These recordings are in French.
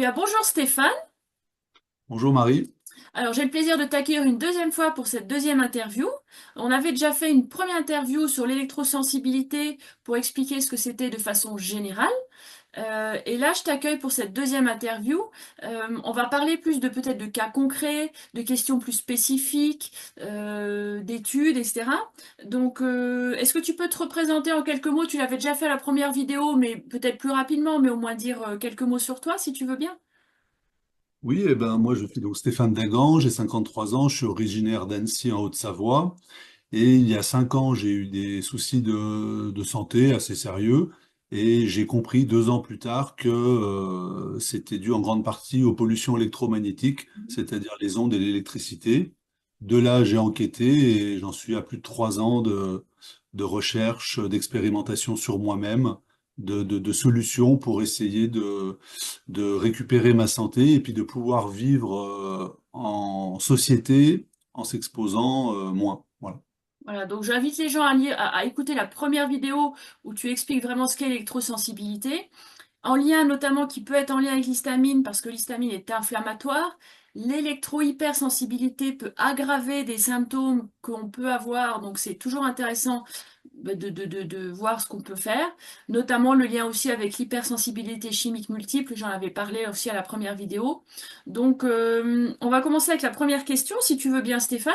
Bien, bonjour Stéphane. Bonjour Marie. Alors, j'ai le plaisir de t'accueillir une deuxième fois pour cette deuxième interview. On avait déjà fait une première interview sur l'électrosensibilité pour expliquer ce que c'était de façon générale. Et là, je t'accueille pour cette deuxième interview. On va parler plus de peut-être de cas concrets, de questions plus spécifiques, d'études, etc. Donc, est-ce que tu peux te représenter en quelques mots? Tu l'avais déjà fait à la première vidéo, mais peut-être plus rapidement, mais au moins dire quelques mots sur toi, si tu veux bien. Oui, moi je suis donc Stéphane Dagan, j'ai 53 ans, je suis originaire d'Annecy en Haute-Savoie et il y a 5 ans j'ai eu des soucis de santé assez sérieux et j'ai compris 2 ans plus tard que c'était dû en grande partie aux pollutions électromagnétiques, c'est-à-dire les ondes et l'électricité. De là j'ai enquêté et j'en suis à plus de 3 ans de recherche, d'expérimentation sur moi-même, de solutions pour essayer de récupérer ma santé et puis de pouvoir vivre en société en s'exposant moins. Voilà. Voilà, donc j'invite les gens à écouter la première vidéo où tu expliques vraiment ce qu'est l'électrosensibilité, en lien notamment qui peut être en lien avec l'histamine parce que l'histamine est inflammatoire. L'électro-hypersensibilité peut aggraver des symptômes qu'on peut avoir, donc c'est toujours intéressant de voir ce qu'on peut faire, notamment le lien aussi avec l'hypersensibilité chimique multiple, j'en avais parlé aussi à la première vidéo. Donc on va commencer avec la première question, si tu veux bien Stéphane.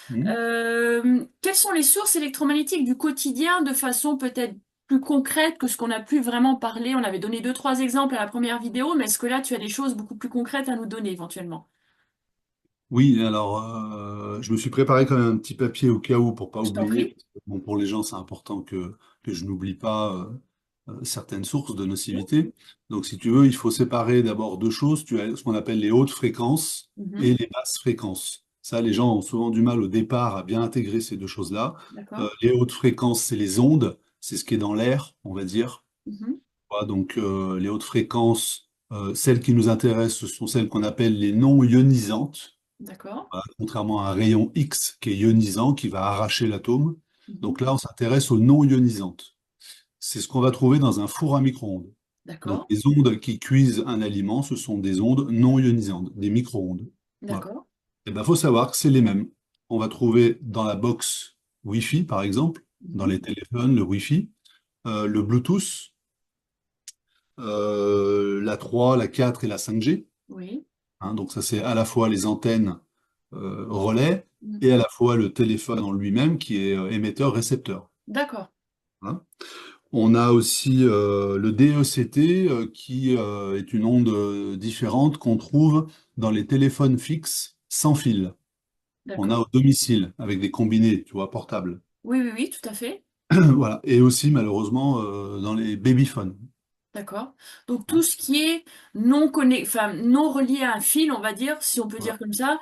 Mhm. Quelles sont les sources électromagnétiques du quotidien de façon peut-être plus concrète que ce qu'on a pu vraiment parler? On avait donné deux, trois exemples à la première vidéo, mais est-ce que là, tu as des choses beaucoup plus concrètes à nous donner éventuellement? Oui, alors je me suis préparé quand même un petit papier au cas où pour pas Je t'en oublier. prie. Parce que, bon, pour les gens, c'est important que je n'oublie pas certaines sources de nocivité. Donc, si tu veux, il faut séparer d'abord deux choses. Tu as ce qu'on appelle les hautes fréquences et Mhm. les basses fréquences. Ça, les gens ont souvent du mal au départ à bien intégrer ces deux choses-là. D'accord. Les hautes fréquences, c'est les ondes, c'est ce qui est dans l'air, on va dire. Mhm. Voilà, donc, les hautes fréquences, celles qui nous intéressent, ce sont celles qu'on appelle les non ionisantes. D'accord. Voilà, contrairement à un rayon X qui est ionisant, qui va arracher l'atome. Mhm. Donc là, on s'intéresse aux non ionisantes. C'est ce qu'on va trouver dans un four à micro-ondes. Donc D'accord. les ondes qui cuisent un aliment, ce sont des ondes non ionisantes, des micro-ondes. Voilà. D'accord. Et ben, faut savoir que c'est les mêmes. On va trouver dans la box Wi-Fi, par exemple, dans Mhm. les téléphones, le Wi-Fi, le Bluetooth, la 3, la 4 et la 5G. Oui. Hein, donc ça, c'est à la fois les antennes relais et à Mhm. la fois le téléphone en lui-même qui est émetteur-récepteur. D'accord. Hein. On a aussi le DECT qui est une onde différente qu'on trouve dans les téléphones fixes sans fil. On a D'accord. au domicile avec des combinés, tu vois, portables. Oui, oui, oui, tout à fait. Voilà. Et aussi malheureusement dans les babyphones. D'accord. Donc tout ce qui est enfin, non relié à un fil, on va dire, si on peut Voilà. dire comme ça,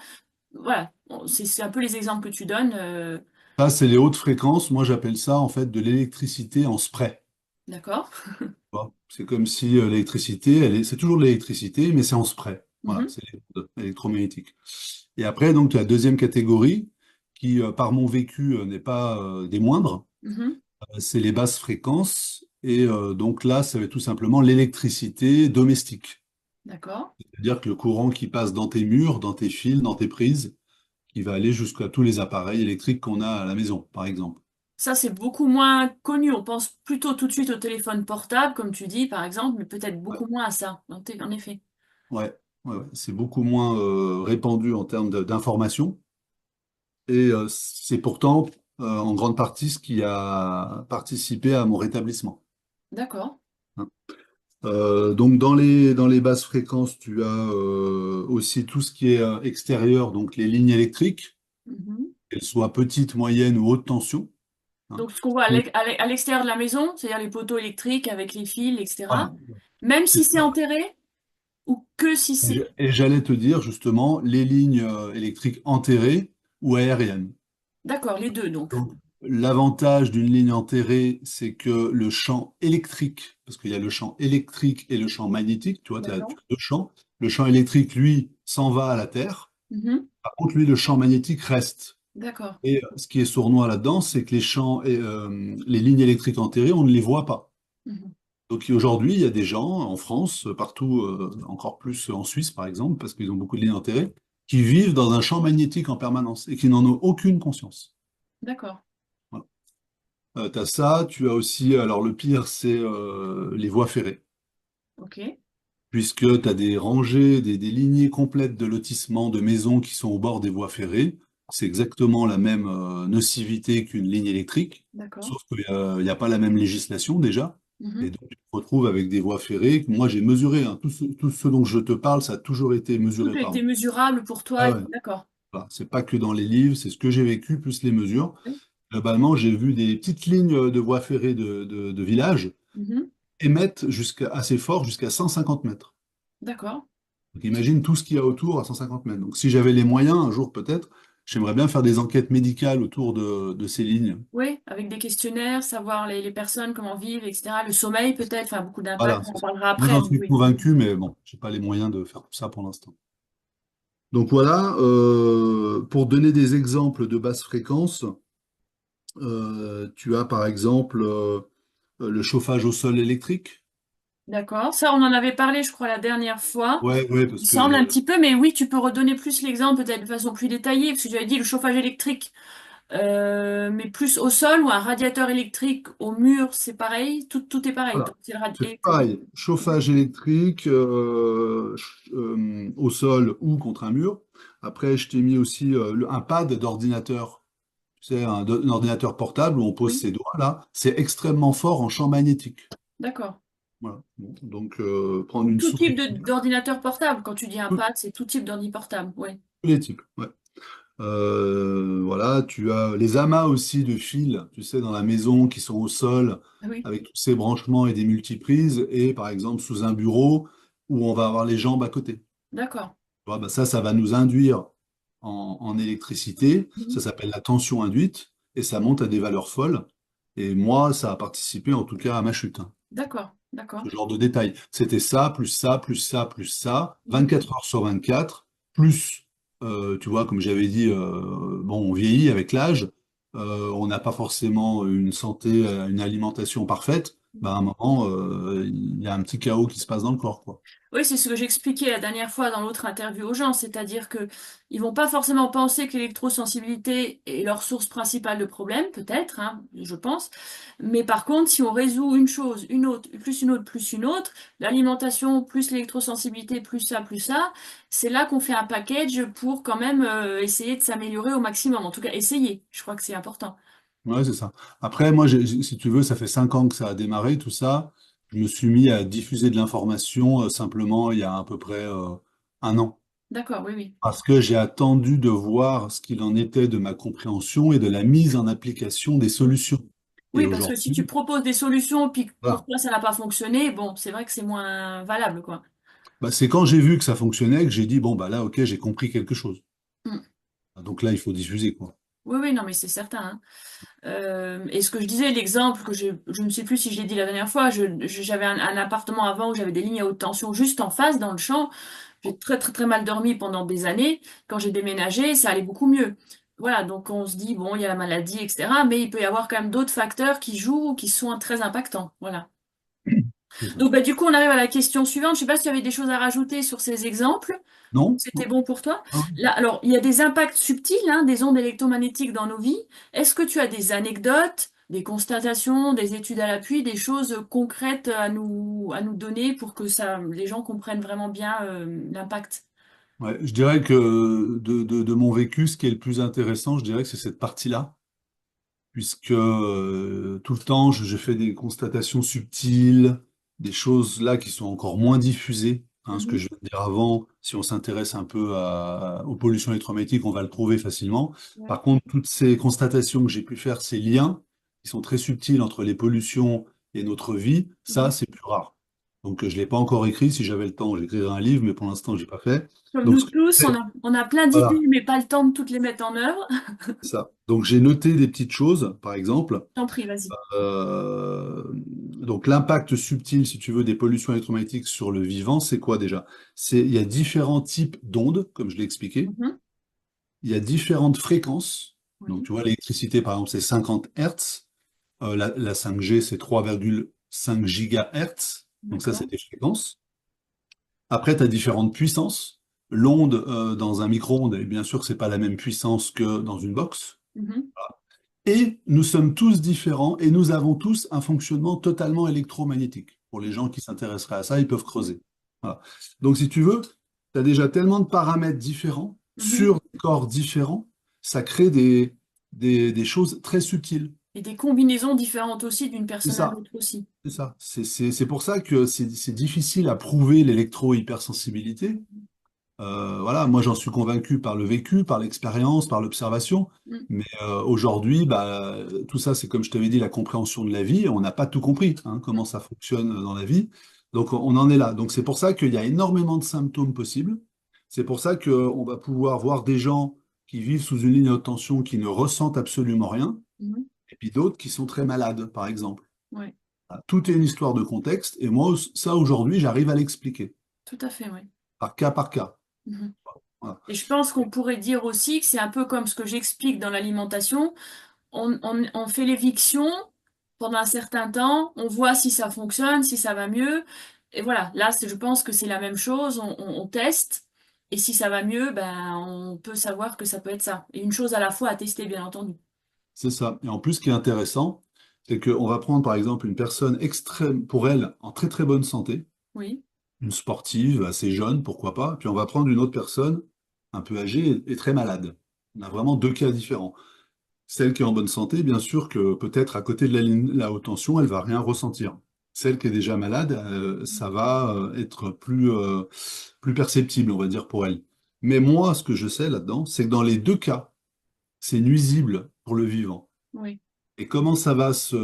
voilà. Bon, c'est un peu les exemples que tu donnes. Ça, c'est les hautes fréquences. Moi, j'appelle ça en fait de l'électricité en spray. D'accord. Vois. C'est comme si l'électricité, c'est toujours de l'électricité, mais c'est en spray. Voilà, Mhm. c'est les ondes électromagnétiques. Et après, donc, la deuxième catégorie, qui, par mon vécu, n'est pas des moindres, Mhm. c'est les basses fréquences. Et donc là, ça va être tout simplement l'électricité domestique. D'accord. C'est-à-dire que le courant qui passe dans tes murs, dans tes fils, dans tes prises, qui va aller jusqu'à tous les appareils électriques qu'on a à la maison, par exemple. Ça, c'est beaucoup moins connu. On pense plutôt tout de suite au téléphone portable, comme tu dis, par exemple, mais peut-être Ouais, beaucoup moins à ça, en effet. ouais, ouais. C'est beaucoup moins répandu en termes d'information. Et c'est pourtant en grande partie ce qui a participé à mon rétablissement. D'accord. Hein. Donc dans les basses fréquences, tu as aussi tout ce qui est extérieur, donc les lignes électriques, Mhm. qu'elles soient petites, moyennes ou haute tension. Hein. Donc, ce qu'on voit à l'extérieur de la maison, c'est-à-dire les poteaux électriques avec les fils, etc. Voilà, Même c'est si c'est ça. enterré, ou que si c'est... Et j'allais te dire justement les lignes électriques enterrées ou aériennes. D'accord, les deux, donc. Donc, l'avantage d'une ligne enterrée, c'est que le champ électrique, parce qu'il y a le champ électrique et le champ magnétique, tu vois, tu D'accord. as deux champs. Le champ électrique, lui, s'en va à la Terre. Mhm. Par contre, lui, le champ magnétique reste. D'accord. Et ce qui est sournois là-dedans, c'est que les champs et les lignes électriques enterrées, on ne les voit pas. Mhm. Donc aujourd'hui, il y a des gens en France, partout, encore plus en Suisse par exemple, parce qu'ils ont beaucoup de liens d'intérêt, qui vivent dans un champ magnétique en permanence et qui n'en ont aucune conscience. D'accord. Voilà. Tu as ça, tu as aussi, alors le pire, c'est les voies ferrées, Ok. puisque tu as des rangées, des lignées complètes de lotissements, de maisons qui sont au bord des voies ferrées. C'est exactement la même nocivité qu'une ligne électrique, D'accord. sauf qu'il n'y a pas la même législation déjà. Et Mhm. donc, tu te retrouves avec des voies ferrées. Moi, j'ai mesuré, hein, tout ce dont je te parle, ça a toujours été Tout mesuré a par été moi. mesurable pour toi. Ah ouais, D'accord. voilà. C'est pas que dans les livres, c'est ce que j'ai vécu, plus les mesures. Oui. Globalement, j'ai vu des petites lignes de voies ferrées de villages Mhm. émettre jusqu'à assez fort, jusqu'à 150 mètres. D'accord. Donc imagine tout ce qu'il y a autour à 150 mètres. Donc si j'avais les moyens, un jour peut-être, j'aimerais bien faire des enquêtes médicales autour de ces lignes. Oui, avec des questionnaires, savoir les personnes, comment vivent, etc. Le sommeil peut-être, enfin beaucoup d'impact, Voilà, on c'est en ça. parlera Moi après, j'en mais suis oui. convaincu, mais bon, j'ai pas les moyens de faire tout ça pour l'instant. Donc voilà, pour donner des exemples de basse fréquence, tu as par exemple le chauffage au sol électrique. D'accord. Ça, on en avait parlé, je crois, la dernière fois. Ouais, ouais, parce Il que semble un petit peu, mais oui, tu peux redonner plus l'exemple peut-être de façon plus détaillée, parce que j'avais dit le chauffage électrique, mais plus au sol ou un radiateur électrique au mur, c'est pareil, tout est pareil. voilà, C'est le c'est électrique. pareil. Chauffage électrique au sol ou contre un mur. Après, je t'ai mis aussi un pad d'ordinateur. Tu sais, un ordinateur portable où on pose Oui, ses doigts là. C'est extrêmement fort en champ magnétique. d'accord. Voilà. Bon, donc, prendre Donc une tout type souris, d'ordinateur portable. Quand tu dis un tous pad, c'est tout type d'ordi portable. Oui. les types. Ouais. Voilà, tu as les amas aussi de fils, tu sais, dans la maison qui sont au sol Ah oui, avec tous ces branchements et des multiprises, et par exemple sous un bureau où on va avoir les jambes à côté. d'accord. Tu vois, bah ça va nous induire en électricité. Ça Mhm. s'appelle la tension induite et ça monte à des valeurs folles. Et moi, ça a participé en tout cas à ma chute, hein. D'accord, d'accord. Ce genre de détails. C'était ça, plus ça, plus ça, plus ça, Mhm. 24 heures sur 24, plus, tu vois, comme j'avais dit, bon, on vieillit avec l'âge, on n'a pas forcément une santé, une alimentation parfaite. Ben, à un moment, il y a un petit chaos qui se passe dans le corps, quoi. Oui, c'est ce que j'expliquais la dernière fois dans l'autre interview aux gens, c'est-à-dire que ils vont pas forcément penser que l'électrosensibilité est leur source principale de problème, peut-être, hein, je pense. Mais par contre, si on résout une chose, une autre, plus une autre, l'alimentation, plus l'électrosensibilité, plus ça, c'est là qu'on fait un package pour quand même essayer de s'améliorer au maximum. En tout cas, essayer. Je crois que c'est important. Ouais, c'est ça. Après, moi, si tu veux, ça fait 5 ans que ça a démarré, tout ça. Je me suis mis à diffuser de l'information simplement il y a à peu près un an. D'accord, oui, oui. Parce que j'ai attendu de voir ce qu'il en était de ma compréhension et de la mise en application des solutions. Et Oui, parce que si tu aujourd'hui, proposes des solutions, puis que pour voilà. toi ça n'a pas fonctionné, bon, c'est vrai que c'est moins valable, quoi. Bah, c'est quand j'ai vu que ça fonctionnait que j'ai dit, bon, bah là, ok, j'ai compris quelque chose. Mm. Donc là, il faut diffuser, quoi. Oui, oui, non, mais c'est certain, hein. Et ce que je disais, l'exemple que je ne sais plus si je l'ai dit la dernière fois, j'avais un appartement avant où j'avais des lignes à haute tension juste en face dans le champ. J'ai très très très mal dormi pendant des années. Quand j'ai déménagé, ça allait beaucoup mieux. Voilà, donc on se dit, bon, il y a la maladie, etc. Mais il peut y avoir quand même d'autres facteurs qui jouent, qui sont très impactants. Voilà. C'est ça. Donc bah, du coup, on arrive à la question suivante. Je sais pas si tu avais des choses à rajouter sur ces exemples. Non? C'était Non. bon pour toi? Ah, Là, alors, il y a des impacts subtils, hein, des ondes électromagnétiques dans nos vies. Est-ce que tu as des anecdotes, des constatations, des études à l'appui, des choses concrètes à nous donner pour que ça, les gens comprennent vraiment bien l'impact? ouais, je dirais que de mon vécu, ce qui est le plus intéressant, je dirais que c'est cette partie-là. Puisque tout le temps, je fais des constatations subtiles, des choses là qui sont encore moins diffusées. Hein, ce que Mhm. je viens de dire avant, si on s'intéresse un peu aux pollutions électromagnétiques, on va le trouver facilement. Ouais. Par contre, toutes ces constatations que j'ai pu faire, ces liens qui sont très subtils entre les pollutions et notre vie, ça, Mhm. c'est plus rare. Donc, je ne l'ai pas encore écrit. Si j'avais le temps, j'écrirais un livre, mais pour l'instant, j'ai pas fait. Comme Donc, nous ce que tous, je fais, on a plein voilà, d'idées, mais pas le temps de toutes les mettre en œuvre. c'est ça. Donc, j'ai noté des petites choses, par exemple. T'en prie, vas-y. Donc l'impact subtil, si tu veux, des pollutions électromagnétiques sur le vivant, c'est quoi déjà? Il y a différents types d'ondes, comme je l'ai expliqué. Mhm. Il y a différentes fréquences. Donc Oui. tu vois, l'électricité, par exemple, c'est 50 Hertz. La 5G, c'est 5 gigahertz. Donc ça, c'est D'accord. des fréquences. Après, tu as différentes puissances. L'onde dans un micro-ondes, et bien sûr, c'est pas la même puissance que dans une box. Mhm. Et nous sommes tous différents et nous avons tous un fonctionnement totalement électromagnétique. Pour les gens qui s'intéresseraient à ça, ils peuvent creuser. Voilà. Donc, si tu veux, tu as déjà tellement de paramètres différents Mhm. sur des corps différents, ça crée des choses très subtiles. Et des combinaisons différentes aussi d'une C'est personne à ça, l'autre aussi. c'est ça. C'est pour ça que c'est difficile à prouver l'électro-hypersensibilité. Voilà, moi j'en suis convaincu par le vécu, par l'expérience, par l'observation. Mm. Mais aujourd'hui, bah, tout ça, c'est comme je t'avais dit, la compréhension de la vie. On n'a pas tout compris, hein, comment ça fonctionne dans la vie. Donc on en est là. Donc c'est pour ça qu'il y a énormément de symptômes possibles. C'est pour ça qu'on va pouvoir voir des gens qui vivent sous une ligne de tension qui ne ressentent absolument rien, Mhm. et puis d'autres qui sont très malades, par exemple. Ouais, Voilà. Tout est une histoire de contexte. Et moi, ça aujourd'hui, j'arrive à l'expliquer, tout à fait, oui. par cas par cas. Mhm. Voilà. Et je pense qu'on pourrait dire aussi que c'est un peu comme ce que j'explique dans l'alimentation. On fait l'éviction pendant un certain temps, on voit si ça fonctionne, si ça va mieux. Et voilà, là, je pense que c'est la même chose. On teste. Et si ça va mieux, ben, on peut savoir que ça peut être ça. Et une chose à la fois à tester, bien entendu. C'est ça. Et en plus, ce qui est intéressant, c'est qu'on va prendre par exemple une personne extrême, pour elle, en très très bonne santé, Oui. une sportive, assez jeune, pourquoi pas, puis on va prendre une autre personne un peu âgée et très malade. On a vraiment deux cas différents. Celle qui est en bonne santé, bien sûr que peut-être à côté de la ligne, la haute tension, elle va rien ressentir. Celle qui est déjà malade, ça va être plus perceptible, on va dire, pour elle. Mais moi, ce que je sais là-dedans, c'est que dans les deux cas, c'est nuisible pour le vivant. Oui. Et comment ça va se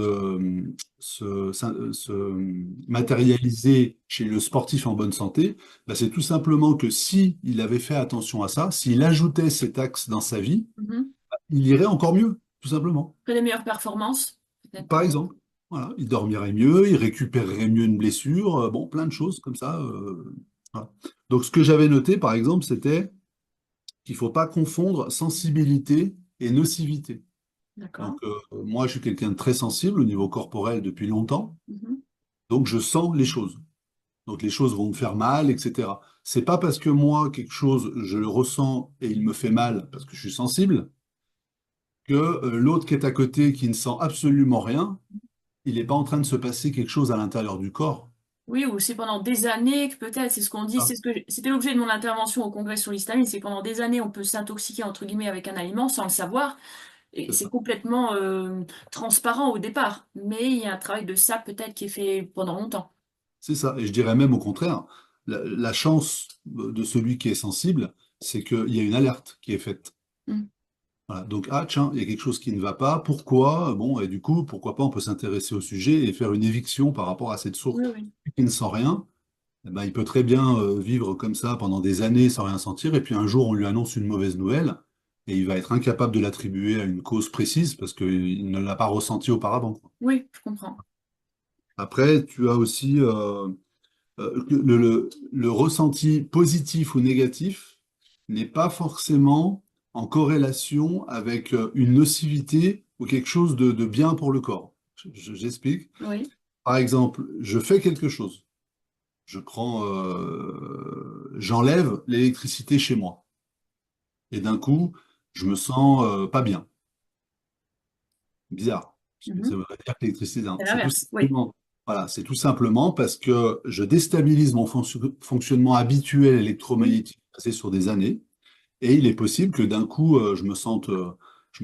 matérialiser chez le sportif en bonne santé? Ben, c'est tout simplement que si il avait fait attention à ça, s'il ajoutait cet axe dans sa vie, Mhm. il irait encore mieux, tout simplement. Après les meilleures performances, peut-être Par pour... exemple, voilà, il dormirait mieux, il récupérerait mieux une blessure, bon, plein de choses comme ça. Voilà. Donc, ce que j'avais noté, par exemple, c'était qu'il ne faut pas confondre sensibilité et nocivité. Donc, D'accord. moi, je suis quelqu'un de très sensible au niveau corporel depuis longtemps, Mhm. donc je sens les choses. Donc, les choses vont me faire mal, etc. C'est pas parce que moi, quelque chose, je le ressens et il me fait mal parce que je suis sensible, que l'autre qui est à côté, qui ne sent absolument rien, il n'est pas en train de se passer quelque chose à l'intérieur du corps. Oui, ou c'est pendant des années que peut-être, c'est ce qu'on dit, Ah, c'est ce que c'était l'objet de mon intervention au congrès sur l'histamine, c'est que pendant des années on peut s'intoxiquer entre guillemets avec un aliment sans le savoir, et c'est c'est ça. complètement transparent au départ, mais il y a un travail de ça peut-être qui est fait pendant longtemps. C'est ça. Et je dirais même au contraire, la chance de celui qui est sensible, c'est qu'il y a une alerte qui est faite. Mm. Voilà. Donc, ah, tiens, il y a quelque chose qui ne va pas. Pourquoi? Bon, et du coup, pourquoi pas, on peut s'intéresser au sujet et faire une éviction par rapport à cette source Oui, oui. qui ne sent rien. Eh ben, il peut très bien vivre comme ça pendant des années sans rien sentir, et puis un jour, on lui annonce une mauvaise nouvelle, et il va être incapable de l'attribuer à une cause précise parce qu'il ne l'a pas ressenti auparavant, quoi. Oui, je comprends. Après, tu as aussi le ressenti positif ou négatif n'est pas forcément en corrélation avec une nocivité ou quelque chose de bien pour le corps. J'explique. Oui. Par exemple, je fais quelque chose. J'enlève l'électricité chez moi. Et d'un coup, je me sens pas bien. Bizarre. Ça Mhm. veut dire que l'électricité, non. C'est C'est tout l'inverse, oui. simplement, voilà, c'est tout simplement parce que je déstabilise mon fonctionnement habituel Oui. électromagnétique passé sur des années. Et il est possible que d'un coup, je me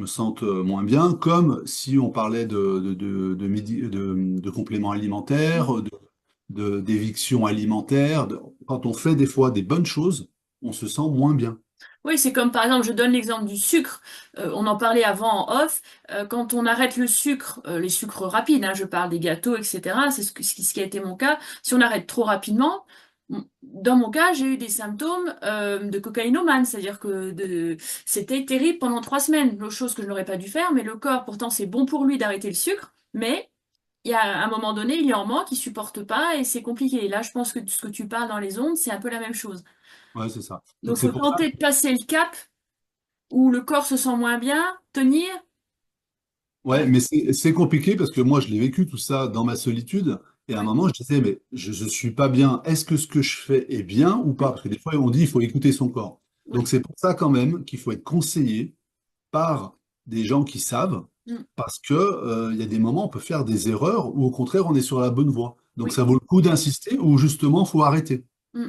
sente moins bien, comme si on parlait de compléments alimentaires, d'éviction alimentaire. Quand on fait des fois des bonnes choses, on se sent moins bien. Oui, c'est comme par exemple, je donne l'exemple du sucre. On en parlait avant en off. Quand on arrête le sucre, les sucres rapides, hein, je parle des gâteaux, etc. C'est ce qui a été mon cas. Si on arrête trop rapidement, dans mon cas, j'ai eu des symptômes de cocaïnomane, c'est-à-dire que c'était terrible pendant 3 semaines. Chose que je n'aurais pas dû faire, mais le corps, pourtant, c'est bon pour lui d'arrêter le sucre, mais il y a un moment donné, il y en manque, qui supporte pas et c'est compliqué. Et là, je pense que ce que tu parles dans les ondes, c'est un peu la même chose. Ouais, c'est ça. Donc, Donc il c'est faut pour ça. tenter de passer le cap où le corps se sent moins bien, tenir. Ouais, mais c'est compliqué parce que moi, je l'ai vécu tout ça dans ma solitude. Et à un Oui, moment, je disais, mais je ne suis pas bien. Est-ce que ce que je fais est bien ou pas? oui, Parce que des fois, on dit, il faut écouter son corps. Donc, oui. c'est pour ça quand même qu'il faut être conseillé par des gens qui savent, Mm. parce que, il y a des moments, on peut faire des erreurs ou au contraire, on est sur la bonne voie. Donc, Oui, ça vaut le coup d'insister ou justement, il faut arrêter. mm.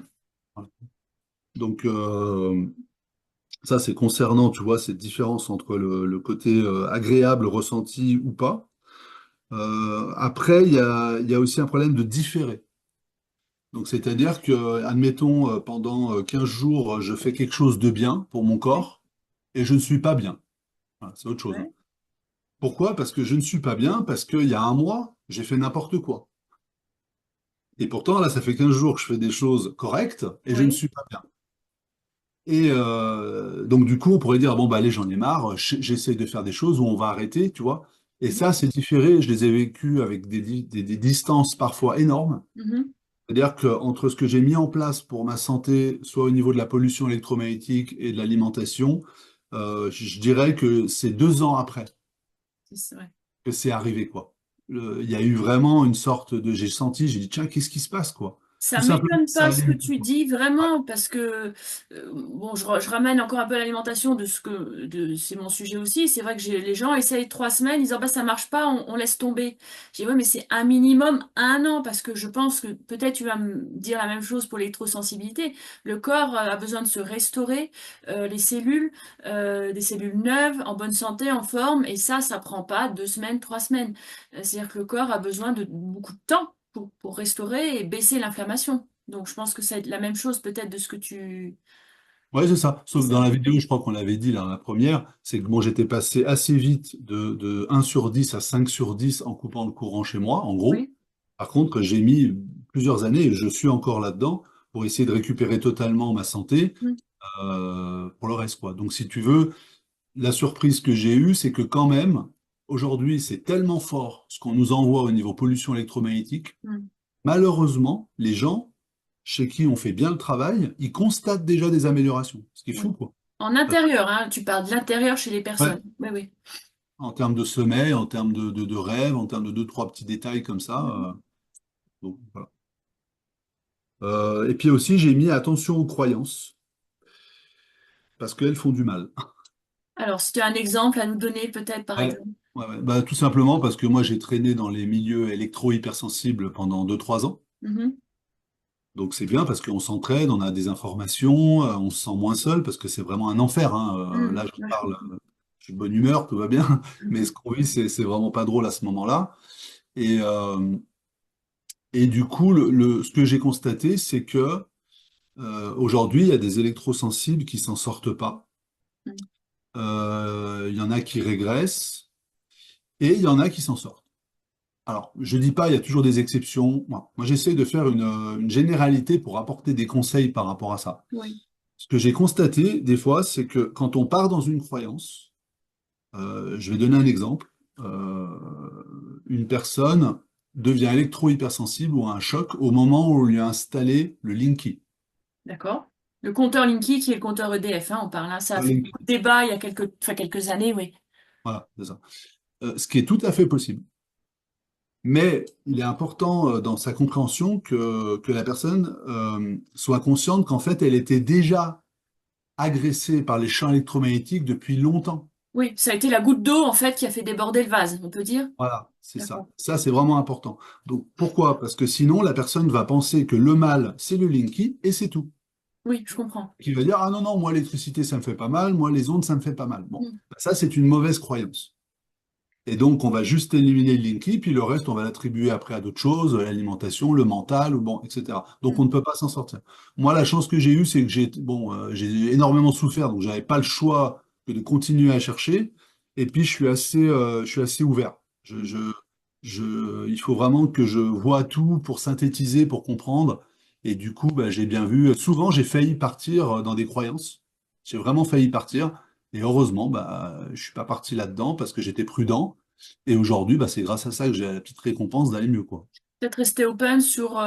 Voilà. Donc, ça, c'est concernant, tu vois, cette différence entre le côté agréable ressenti ou pas. Après, il y a aussi un problème de différé. Donc, c'est-à-dire que, admettons, pendant 15 jours, je fais quelque chose de bien pour mon Oui, corps et je ne suis pas bien. Voilà, c'est autre chose, hein. ouais, Pourquoi? Parce que je ne suis pas bien, parce qu'il y a un mois, j'ai fait n'importe quoi. Et pourtant, là, ça fait 15 jours que je fais des choses correctes et je ne oui, suis pas bien. Et donc, du coup, on pourrait dire, bon, bah, allez, j'en ai marre, j'essaie de faire des choses où on va arrêter, tu vois. Et mhm, ça, c'est différé. Je les ai vécus avec des distances parfois énormes. mhm. C'est-à-dire qu'entre ce que j'ai mis en place pour ma santé, soit au niveau de la pollution électromagnétique et de l'alimentation, je dirais que c'est 2 ans après C'est vrai. que c'est arrivé, quoi. Il y a eu vraiment une sorte de... J'ai senti, j'ai dit, tiens, qu'est-ce qui se passe, quoi? Tout Ça simplement, m'étonne ça pas ce allait que mieux, tu quoi. dis Ouais, vraiment parce que bon je ramène encore un peu à l'alimentation c'est mon sujet aussi. C'est vrai que les gens essayent 3 semaines, ils disent ah bah ça marche pas, on laisse tomber. J'ai dit ouais mais c'est un minimum 1 an parce que je pense que peut-être tu vas me dire la même chose pour l'électrosensibilité. Le corps a besoin de se restaurer, les cellules, des cellules neuves, en bonne santé, en forme et ça prend pas 2 semaines, 3 semaines. C'est-à-dire que le corps a besoin de beaucoup de temps pour restaurer et baisser l'inflammation. Donc je pense que c'est la même chose peut-être de ce que tu... ouais, c'est ça. C'est Sauf que ça? dans la vidéo, je crois qu'on l'avait dit, là, la première, c'est que bon, j'étais passé assez vite de 1 sur 10 à 5 sur 10 en coupant le courant chez moi, en gros. Oui. Par contre, que j'ai mis plusieurs années, et je suis encore là-dedans, pour essayer de récupérer totalement ma santé Mm. pour le reste, quoi. Donc, si tu veux, la surprise que j'ai eue, c'est que quand même, aujourd'hui, c'est tellement fort ce qu'on nous envoie au niveau pollution électromagnétique. Mm. Malheureusement, les gens chez qui on fait bien le travail, ils constatent déjà des améliorations. Ce qui est Oui. fou, quoi. En intérieur, hein, tu parles de l'intérieur chez les Ouais. personnes. Oui, oui. En termes de sommeil, en termes de rêve, en termes de deux, trois petits détails comme ça. Mhm. Donc, voilà. Et puis aussi, j'ai mis attention aux croyances, parce qu'elles font du mal. Alors, si tu as un exemple à nous donner, peut-être par Ouais. exemple. Ouais, ouais. Bah, tout simplement parce que moi, j'ai traîné dans les milieux électro-hypersensibles pendant 2, 3 ans. Mhm. Donc c'est bien parce qu'on s'entraide, on a des informations, on se sent moins seul parce que c'est vraiment un enfer, hein. Là, Mm. je Ouais, je parle, comprends. je suis de bonne humeur, tout va bien, mais Mhm. ce qu'on vit, c'est vraiment pas drôle à ce moment-là. Et, du coup, ce que j'ai constaté, c'est que aujourd'hui, il y a des électrosensibles qui s'en sortent pas. Mm. Il y en a qui régressent et il y en a qui s'en sortent. Alors, je dis pas, il y a toujours des exceptions. Moi, j'essaie de faire une généralité pour apporter des conseils par rapport à ça. Oui. Ce que j'ai constaté des fois, c'est que quand on part dans une croyance, je vais donner un exemple. Euh, une personne devient électro-hypersensible ou a un choc au moment où on lui a installé le Linky. D'accord. Le compteur Linky qui est le compteur EDF, hein, on parle, hein. Ça a Le fait Linky. beaucoup de débats il y a quelques années, oui. Voilà, c'est ça. Ce qui est tout à fait possible. Mais il est important dans sa compréhension que la personne soit consciente qu'en fait, elle était déjà agressée par les champs électromagnétiques depuis longtemps. Oui, ça a été la goutte d'eau, en fait, qui a fait déborder le vase, on peut dire. Voilà, c'est ça. D'accord. Ça, c'est vraiment important. Donc, pourquoi? Parce que sinon, la personne va penser que le mal, c'est le Linky et c'est tout. Oui, je comprends. Qui va dire, ah non, non, moi, l'électricité, ça me fait pas mal, moi, les ondes, ça me fait pas mal. Bon, Mm. bah, ça, c'est une mauvaise croyance. Et donc, on va juste éliminer le Linky, puis le reste, on va l'attribuer après à d'autres choses, l'alimentation, le mental, ou bon, etc. Donc, Mm. on ne peut pas s'en sortir. Moi, la chance que j'ai eue, c'est que j'ai énormément souffert, donc j'avais pas le choix que de continuer à chercher. Et puis, je suis assez ouvert. Il faut vraiment que je vois tout pour synthétiser, pour comprendre. Et du coup, bah, j'ai bien vu. Souvent, j'ai failli partir dans des croyances. J'ai vraiment failli partir. Et heureusement, bah, je suis pas parti là-dedans parce que j'étais prudent. Et aujourd'hui, bah, c'est grâce à ça que j'ai la petite récompense d'aller mieux, quoi. Peut-être rester open sur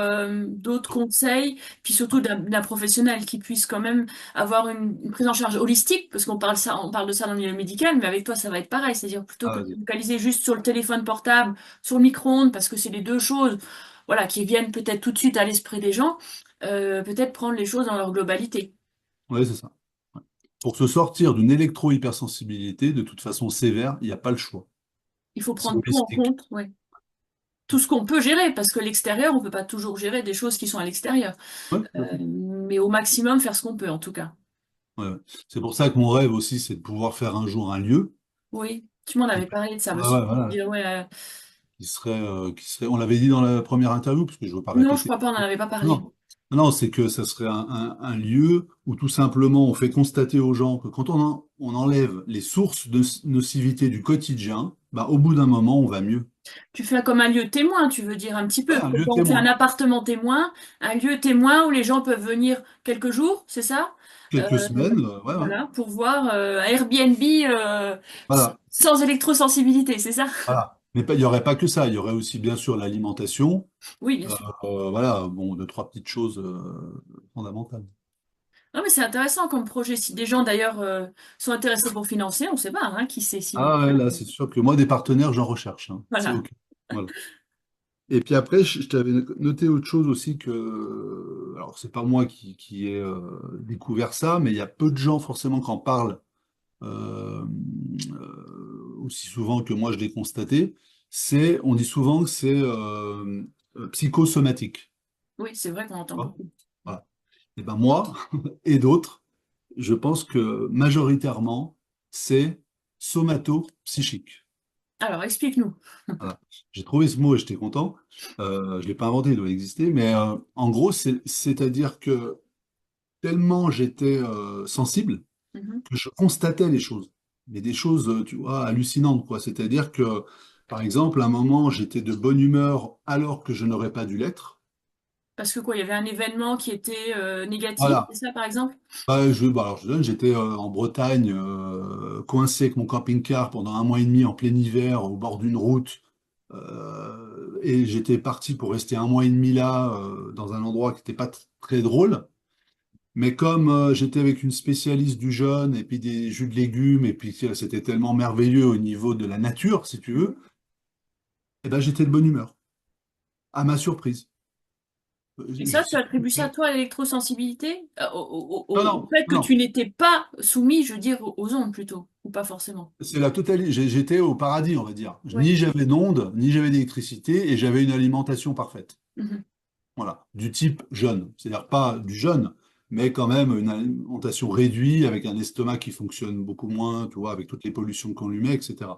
d'autres conseils, puis surtout d'un professionnel qui puisse quand même avoir une prise en charge holistique, parce on parle de ça dans le milieu médical, mais avec toi ça va être pareil, c'est-à-dire plutôt Ah, que de vas-y. se focaliser juste sur le téléphone portable, sur le micro-ondes, parce que c'est les deux choses. voilà, qui viennent peut-être tout de suite à l'esprit des gens, peut-être prendre les choses dans leur globalité. Ouais, c'est ça. Ouais. Pour se sortir d'une électro-hypersensibilité, de toute façon sévère, il n'y a pas le choix. Il faut C'est prendre tout en holistique. compte, ouais. Tout ce qu'on peut gérer, parce que l'extérieur, on peut pas toujours gérer des choses qui sont à l'extérieur. Ouais, tout à fait. Mais au maximum, faire ce qu'on peut, en tout cas. Ouais, ouais. C'est pour ça que mon rêve aussi, c'est de pouvoir faire un jour un lieu Oui, tu m'en qui, avais parlé de ça, me ouais, ouais, souviens de voilà, dire, ouais, qui serait, on l'avait dit dans la première interview, parce que je ne veux pas non, je répéter. crois pas, on n'en avait pas parlé. Non, non, c'est que ça serait un lieu où tout simplement on fait constater aux gens que quand on enlève les sources de nocivité du quotidien, bah, au bout d'un moment, on va mieux. Tu fais comme un lieu témoin, tu veux dire un petit Ouais, peu. un Quand lieu on fait un témoin. appartement témoin, un lieu témoin où les gens peuvent venir quelques jours, c'est ça? Euh, Quelques semaines, ouais, ouais. voilà, pour voir un Airbnb Voilà, sans électrosensibilité, c'est ça? voilà. Mais il n'y aurait pas que ça, il y aurait aussi bien sûr l'alimentation, Oui, bien sûr. voilà, bon, deux, trois petites choses fondamentales. Non, mais c'est intéressant comme projet. Si des gens d'ailleurs sont intéressés pour financer, on ne sait pas, hein, qui sait si. Ah ouais, là, c'est sûr que moi, des partenaires, j'en recherche, hein. C'est Voilà. OK. Voilà. Et puis après, je t'avais noté autre chose aussi que, alors c'est pas moi qui ai découvert ça, mais il y a peu de gens forcément qui en parlent euh, aussi souvent que moi je l'ai constaté. On dit souvent que c'est psychosomatique. Oui, c'est vrai qu'on entend Hein. beaucoup. Voilà. Et ben moi et d'autres, je pense que majoritairement c'est somato-psychique. Alors, explique-nous. Voilà. J'ai trouvé ce mot et j'étais content. Je ne l'ai pas inventé, il doit exister. Mais en gros, c'est-à-dire que tellement j'étais sensible Mhm. que je constatais les choses. Mais des choses, tu vois, hallucinantes, quoi. C'est-à-dire que, par exemple, à un moment, j'étais de bonne humeur alors que je n'aurais pas dû l'être. Parce que quoi, il y avait un événement qui était négatif, c'est Voilà. ça par exemple? Alors, je donne, j'étais en Bretagne, coincé avec mon camping-car pendant un mois et demi en plein hiver, au bord d'une route. Et j'étais parti pour rester un mois et demi là, dans un endroit qui n'était pas très drôle. Mais comme j'étais avec une spécialiste du jeûne et puis des jus de légumes, et puis c'était tellement merveilleux au niveau de la nature, si tu veux, eh ben, j'étais de bonne humeur, à ma surprise. Et ça, tu C'est tout. attribues ça, toi, à l'électrosensibilité? Non, Au non, fait que non. tu n'étais pas soumis, je veux dire, aux ondes plutôt, ou pas forcément. C'est la totalité. J'étais au paradis, on va dire. Oui. Ni j'avais d'ondes, ni j'avais d'électricité, et j'avais une alimentation parfaite. Mhm. Voilà, du type jeûne. C'est-à-dire pas du jeûne, mais quand même une alimentation réduite, avec un estomac qui fonctionne beaucoup moins, tu vois, avec toutes les pollutions qu'on lui met, etc.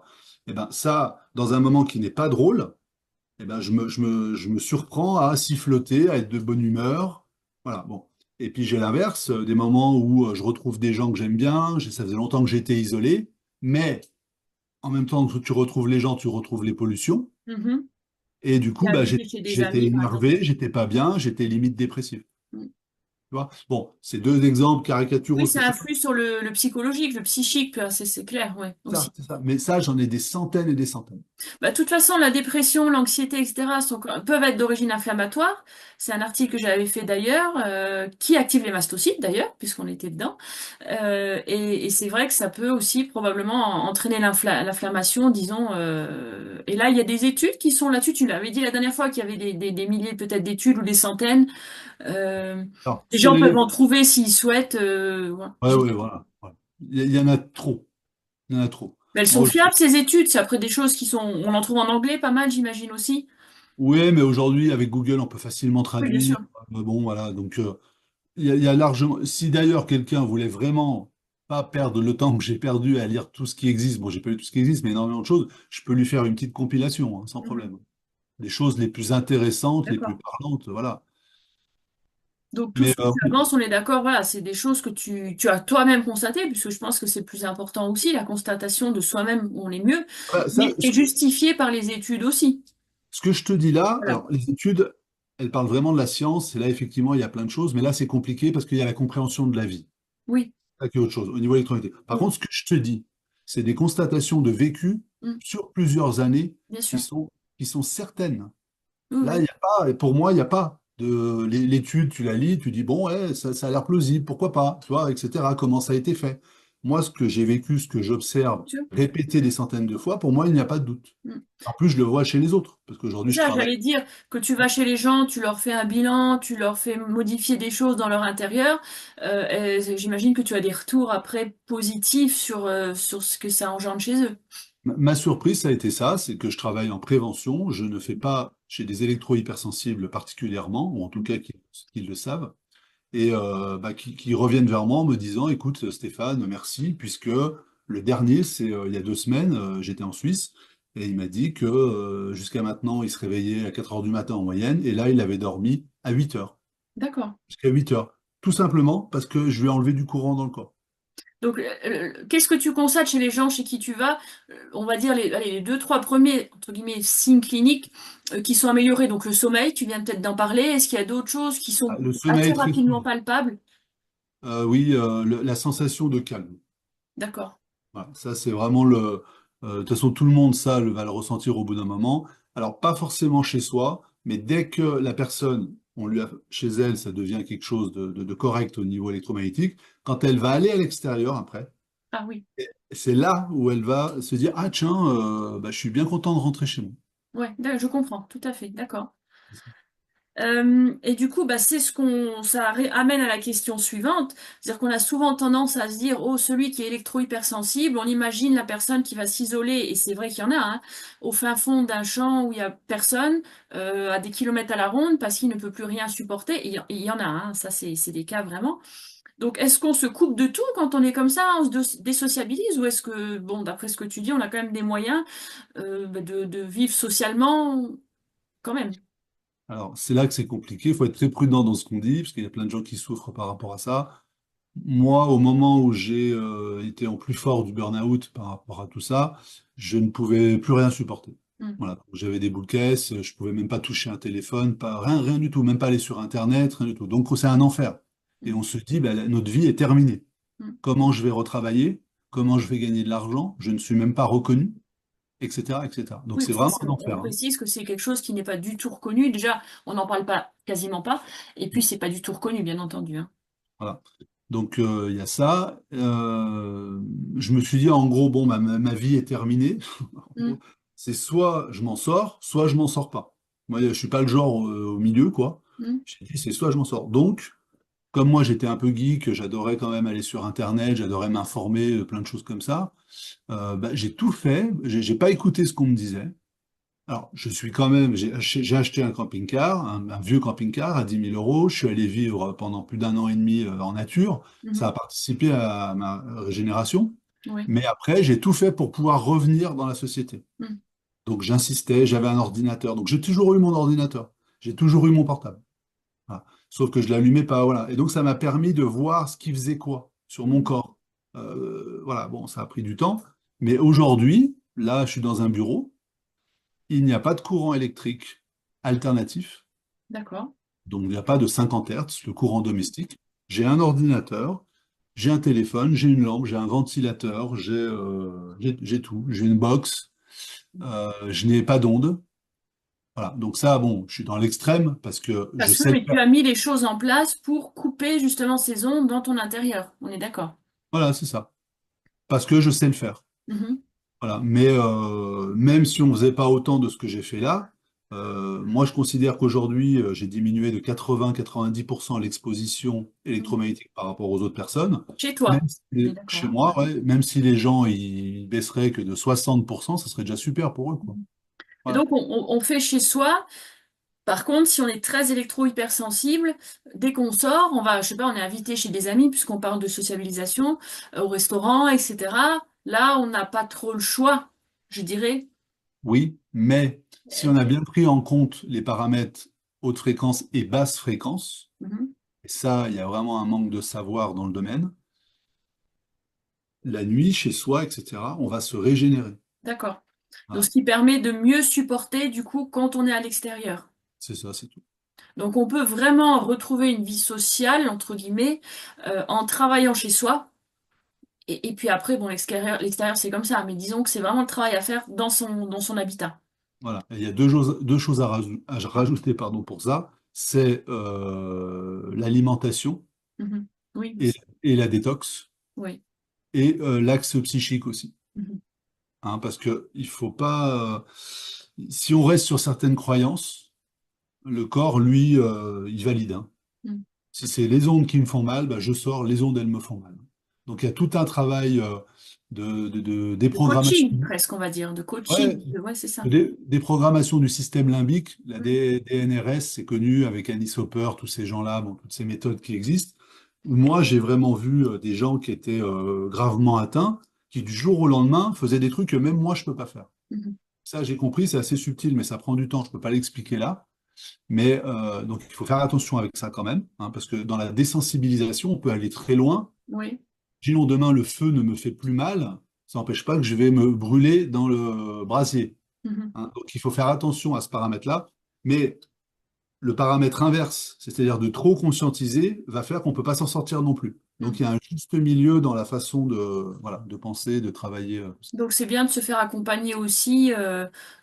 Et ben ça, dans un moment qui n'est pas drôle, eh ben je me surprends à siffloter, à être de bonne humeur. Voilà, bon. Et puis j'ai l'inverse, des moments où je retrouve des gens que j'aime bien, ça faisait longtemps que j'étais isolé, mais en même temps que tu retrouves les gens, tu retrouves les pollutions. Mhm. Et du Et coup, bah, habiter chez des j'étais amis, par exemple. énervé, j'étais pas bien, j'étais limite dépressif. Mhm. Tu vois? Bon, c'est deux exemples Oui, caricaturaux, ce que ça c'est. influe sur le psychologique, le psychique, c'est clair, ouais, Ça, aussi. c'est ça. Mais ça, j'en ai des centaines et des centaines. Bah, de toute façon, la dépression, l'anxiété, etc., peuvent être d'origine inflammatoire. C'est un article que j'avais fait d'ailleurs, qui active les mastocytes d'ailleurs, puisqu'on était dedans. Et c'est vrai que ça peut aussi probablement entraîner l'inflammation, disons. Et là, il y a des études qui sont là-dessus. Tu l'avais dit la dernière fois qu'il y avait des milliers peut-être d'études ou des centaines. Euh, Alors, les sur gens les... peuvent en trouver s'ils souhaitent. Voilà. Ouais, ouais, voilà. Voilà. Il y en a trop. Il y en a trop. Mais elles sont Moi, fiables, ces études. C'est après des choses qui sont... On en trouve en anglais pas mal, j'imagine aussi. oui, mais aujourd'hui, avec Google, on peut facilement Oui, bien traduire. sûr. Bon, voilà. Donc, il y a largement. Si d'ailleurs quelqu'un voulait vraiment pas perdre le temps que j'ai perdu à lire tout ce qui existe, bon, j'ai pas lu tout ce qui existe, mais énormément de choses, je peux lui faire une petite compilation, hein, sans Mhm. problème. Les choses les plus intéressantes, les plus D'accord. parlantes, voilà. Donc tout ce Mais que tu avances, on est d'accord, voilà, c'est des choses que tu as toi-même constatées, puisque je pense que c'est le plus important aussi, la constatation de soi-même où on est mieux, voilà, ça, mais c'est justifié par les études aussi. ce que je te dis là, Voilà. alors les études, elles parlent vraiment de la science, et là, effectivement, il y a plein de choses, mais là, c'est compliqué parce qu'il y a la compréhension de la vie. Oui. Ça qui est autre chose, au niveau électronicité. Par Mm. contre, ce que je te dis, c'est des constatations de vécu Mm. sur plusieurs années Bien qui sûr. sont, qui sont certaines. Oui, Là, il oui. n'y a pas, et pour moi, il n'y a pas de l'étude, tu la lis, tu dis, bon, ouais, ça a l'air plausible, pourquoi pas, tu vois, etc., comment ça a été fait. moi, ce que j'ai vécu, ce que j'observe, Sûr. répété des centaines de fois, pour moi, il n'y a pas de doute. Mm. En plus, je le vois chez les autres, parce qu'aujourd'hui, C'est je ça, travaille. j'allais dire que tu vas chez les gens, tu leur fais un bilan, tu leur fais modifier des choses dans leur intérieur. Et j'imagine que tu as des retours après positifs sur ce que ça engendre chez eux. Ma surprise, ça a été ça, c'est que je travaille en prévention. Je ne fais pas chez des électro-hypersensibles particulièrement, ou en tout cas qui le savent, et qui reviennent vers moi en me disant, écoute, Stéphane, merci, puisque le dernier, c'est il y a 2 semaines, j'étais en Suisse, et il m'a dit que jusqu'à maintenant, il se réveillait à 4 heures du matin en moyenne, et là, il avait dormi à 8 heures, D'accord. jusqu'à 8 heures. Tout simplement parce que je lui ai enlevé du courant dans le corps. Donc, qu'est-ce que tu constates chez les gens chez qui tu vas? On va dire allez, les deux, trois premiers, entre guillemets, signes cliniques qui sont améliorés. Donc, le sommeil, tu viens peut-être d'en parler. Est-ce qu'il y a d'autres choses qui Ah, sont le assez sommeil très rapidement souvent. palpables? Oui, la sensation de calme. D'accord. Voilà, ça, c'est vraiment le. De toute façon, tout le monde, ça, va le ressentir au bout d'un moment. Alors, pas forcément chez soi, mais dès que la personne, chez elle, ça devient quelque chose de correct au niveau électromagnétique, quand elle va aller à l'extérieur après, Ah oui. c'est là où elle va se dire, ah tiens, bah, je suis bien content de rentrer chez moi. Ouais, je comprends, tout à fait, d'accord. Et du coup, bah, c'est ce amène à la question suivante, c'est-à-dire qu'on a souvent tendance à se dire, oh, celui qui est électro-hypersensible, on imagine la personne qui va s'isoler, et c'est vrai qu'il y en a, hein, au fin fond d'un champ où il y a personne, à des kilomètres à la ronde, parce qu'il ne peut plus rien supporter, et il y en a, hein, ça c'est des cas vraiment. Donc, est-ce qu'on se coupe de tout quand on est comme ça, on se désociabilise, ou est-ce que, bon, d'après ce que tu dis, on a quand même des moyens bah, de vivre socialement quand même? Alors, c'est là que c'est compliqué. Il faut être très prudent dans ce qu'on dit, parce qu'il y a plein de gens qui souffrent par rapport à ça. Moi, au moment où j'ai été en plus fort du burn-out par rapport à tout ça, je ne pouvais plus rien supporter. Hmm. Voilà, j'avais des boules caisses, je pouvais même pas toucher un téléphone, pas rien, rien du tout, même pas aller sur Internet, rien du tout. Donc c'est un enfer. Et Hmm. on se dit, ben, notre vie est terminée. Hmm. Comment je vais retravailler? Comment je vais gagner de l'argent? Je ne suis même pas reconnu, etc., etc. Donc Oui, c'est parce que vraiment un on enfer, hein. précise que c'est quelque chose qui n'est pas du tout reconnu. Déjà, on n'en parle pas, quasiment pas. Et puis, c'est pas du tout reconnu, bien entendu, hein. Voilà. Donc il y a ça. Je me suis dit en gros, bon, ma vie est terminée. En Hmm. gros, c'est soit je m'en sors, soit je m'en sors pas. Moi, je suis pas le genre au milieu, quoi. Hmm. J'ai dit, c'est soit je m'en sors. Donc, comme moi j'étais un peu geek, j'adorais quand même aller sur Internet, j'adorais m'informer, plein de choses comme ça. Bah, j'ai tout fait. J'ai pas écouté ce qu'on me disait. Alors, je suis quand même, j'ai acheté un camping-car, un vieux camping-car à 10 000 euros. Je suis allé vivre pendant plus d'un an et demi en nature. Ça a Mhm. participé à ma régénération. Oui. Mais après, j'ai tout fait pour pouvoir revenir dans la société. Hmm. Donc, j'insistais, j'avais un ordinateur. Donc, j'ai toujours eu mon ordinateur. J'ai toujours eu mon portable. Voilà. Sauf que je l'allumais pas, voilà. Et donc, ça m'a permis de voir ce qui faisait quoi sur mon Mhm. corps. Voilà, bon, ça a pris du temps. Mais aujourd'hui, là, je suis dans un bureau. Il n'y a pas de courant électrique alternatif, D'accord. donc il n'y a pas de 50 Hertz, le courant domestique. J'ai un ordinateur, j'ai un téléphone, j'ai une lampe, j'ai un ventilateur, j'ai tout. J'ai une box, je n'ai pas d'onde. Voilà, donc ça, bon, je suis dans l'extrême parce que je Parce que, sais le mais tu faire. as mis les choses en place pour couper justement ces ondes dans ton intérieur. On est d'accord. Voilà, c'est ça. Parce que je sais le faire. Mhm. Voilà. Mais même si on ne faisait pas autant de ce que j'ai fait là, moi je considère qu'aujourd'hui j'ai diminué de 80-90% l'exposition Mhm. électromagnétique par rapport aux autres personnes. Chez Même toi. On est si, d'accord, chez hein. moi, ouais, même si les gens ils baisseraient que de 60%, ça serait déjà super pour eux, quoi. Et Voilà. donc, on fait chez soi. Par contre, si on est très électro-hypersensible, dès qu'on sort, on va, je sais pas, on est invité chez des amis, puisqu'on parle de sociabilisation, au restaurant, etc. Là, on n'a pas trop le choix, je dirais. Oui, mais si on a bien pris en compte les paramètres haute fréquence et basse fréquence, Mhm. et ça, il y a vraiment un manque de savoir dans le domaine, la nuit, chez soi, etc., on va se régénérer. D'accord. Donc, Voilà. ce qui permet de mieux supporter, du coup, quand on est à l'extérieur. C'est ça, c'est tout. Donc, on peut vraiment retrouver une vie sociale, entre guillemets, en travaillant chez soi. Et puis après, bon, l'extérieur, c'est comme ça. Mais disons que c'est vraiment le travail à faire dans son habitat. Voilà. Et il y a deux choses à rajouter pardon, pour ça. C'est l'alimentation Mhm. Oui, et, aussi. et la détox. Oui. et l'axe psychique aussi. Mhm. Hein, parce que il faut pas, si on reste sur certaines croyances, le corps, lui, il valide. Hein. Mhm. Si c'est les ondes qui me font mal, bah, je sors, les ondes, elles me font mal. Donc il y a tout un travail de De déprogrammation. coaching, presque, on va dire, de coaching. Ouais, Ouais, c'est ça. déprogrammation du système limbique, la Mhm. DNRS, c'est connu avec Alice Hopper, tous ces gens-là, bon, toutes ces méthodes qui existent. Moi, j'ai vraiment vu des gens qui étaient gravement atteints, qui du jour au lendemain faisaient des trucs que même moi, je peux pas faire. Mhm. Ça, j'ai compris, c'est assez subtil, mais ça prend du temps, je peux pas l'expliquer là. Mais donc, il faut faire attention avec ça quand même, hein, parce que dans la désensibilisation, on peut aller très loin. Oui. Sinon, demain, le feu ne me fait plus mal, ça n'empêche pas que je vais me brûler dans le brasier. Mhm. Hein. Donc, il faut faire attention à ce paramètre-là. Mais le paramètre inverse, c'est-à-dire de trop conscientiser, va faire qu'on ne peut pas s'en sortir non plus. Donc, Mhm. il y a un juste milieu dans la façon de, voilà, de penser, de travailler. Donc c'est bien de se faire accompagner aussi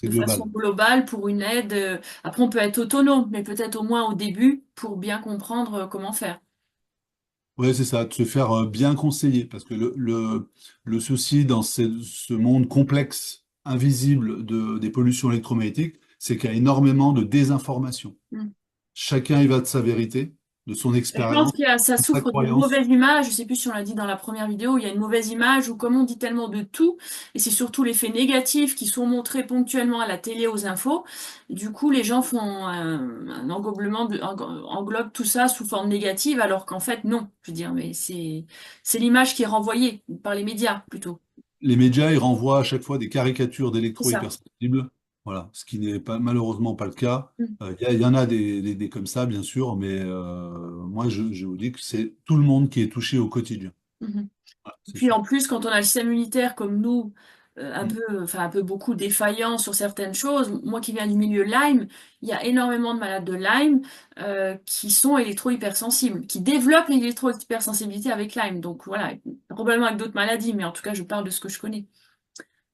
C'est de façon global. globale pour une aide. Après, on peut être autonome, mais peut-être au moins au début pour bien comprendre comment faire. Oui, c'est ça, de se faire bien conseiller. Parce que le souci dans ce monde complexe, invisible des pollutions électromagnétiques, c'est qu'il y a énormément de désinformation. Mm. Chacun y va de sa vérité, de son Je pense expérience, ça de sa souffre d'une croyance. mauvaise image. Je sais plus si on l'a dit dans la première vidéo, il y a une mauvaise image où comme on dit tellement de tout, et c'est surtout les faits négatifs qui sont montrés ponctuellement à la télé, aux infos. Du coup, les gens font un englobent tout ça sous forme négative, alors qu'en fait, non. Je veux dire, mais c'est l'image qui est renvoyée par les médias plutôt. Les médias, ils renvoient à chaque fois des caricatures C'est ça. d'électro-hypersensibles. Voilà, ce qui n'est pas, malheureusement pas le cas. Mm. Il y en a des comme ça, bien sûr, mais moi, je vous dis que c'est tout le monde qui est touché au quotidien. Mhm. Voilà, c'est Puis sûr. en plus, quand on a le système immunitaire comme nous, Mm. un peu beaucoup défaillant sur certaines choses, moi qui viens du milieu Lyme, il y a énormément de malades de Lyme qui sont électro-hypersensibles, qui développent l'électro-hypersensibilité avec Lyme. Donc voilà, probablement avec d'autres maladies, mais en tout cas, je parle de ce que je connais.